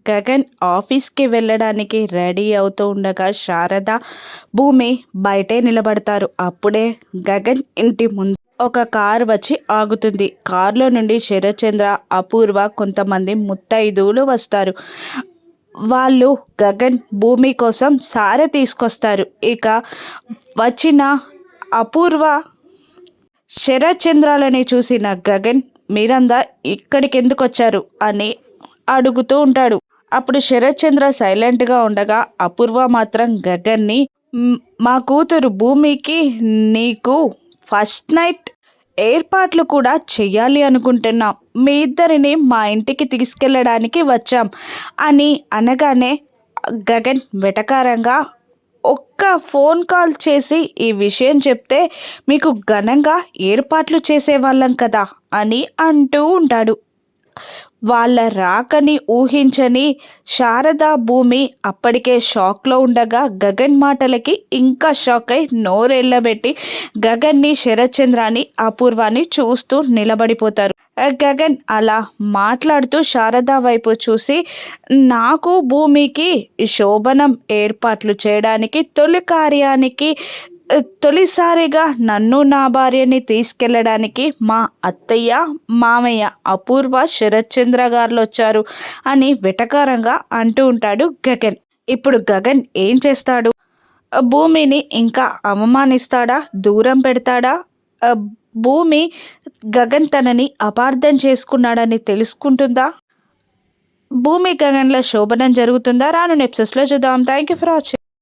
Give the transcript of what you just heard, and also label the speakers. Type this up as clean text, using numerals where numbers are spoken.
Speaker 1: గగన్ ఆఫీస్కి వెళ్ళడానికి రెడీ అవుతూ ఉండగా శారద భూమి బయటే నిలబడతారు. అప్పుడే గగన్ ఇంటి ముందు ఒక కారు వచ్చి ఆగుతుంది. కారులో నుండి శరత్చంద్ర, అపూర్వ, కొంతమంది ముత్తైదువులు వస్తారు. వాళ్ళు గగన్ భూమి కోసం సారె తీసుకొస్తారు. ఇక వచ్చిన అపూర్వ శరత్చంద్రాలని చూసిన గగన్, మీరందా ఇక్కడికి ఎందుకు వచ్చారు అని అడుగుతూ ఉంటాడు. అప్పుడు శరత్చంద్ర సైలెంట్గా ఉండగా అపూర్వ మాత్రం గగన్ని, మా కూతురు భూమికి నీకు ఫస్ట్ నైట్ ఏర్పాట్లు కూడా చెయ్యాలి అనుకుంటున్నాం. మీ ఇద్దరిని మా ఇంటికి తీసుకెళ్ళడానికి వచ్చాం అని అనగానే గగన్ వెటకారంగా, ఒక్క ఫోన్ కాల్ చేసి ఈ విషయం చెప్తే మీకు ఘనంగా ఏర్పాట్లు చేసేవాళ్ళం కదా అని అంటూ ఉంటాడు. వాళ్ళ రాకని ఊహించని శారద, భూమి అప్పటికే షాక్లో ఉండగా గగన్ మాటలకి ఇంకా షాక్ అయి నోరెళ్ళబెట్టి గగన్ని, శరత్చంద్రాన్ని, అపూర్వాన్ని చూస్తూ నిలబడిపోతారు. గగన్ అలా మాట్లాడుతూ శారద వైపు చూసి, నాకు భూమికి శోభనం ఏర్పాట్లు చేయడానికి తొలి కార్యానికి తొలిసారిగా నన్ను, నా భార్యని తీసుకెళ్ళడానికి మా అత్తయ్య, మామయ్య అపూర్వ, శరత్చంద్ర గారు వచ్చారు అని వెటకారంగా అంటూ ఉంటాడు గగన్. ఇప్పుడు గగన్ ఏం చేస్తాడు? భూమిని ఇంకా అవమానిస్తాడా? దూరం పెడతాడా? భూమి గగన్ తనని అపార్థం చేసుకున్నాడని తెలుసుకుంటుందా? భూమి గగన్ల శోభనం జరుగుతుందా? రాను ఎపిసోడ్స్లో చూద్దాం. Thank you for watching.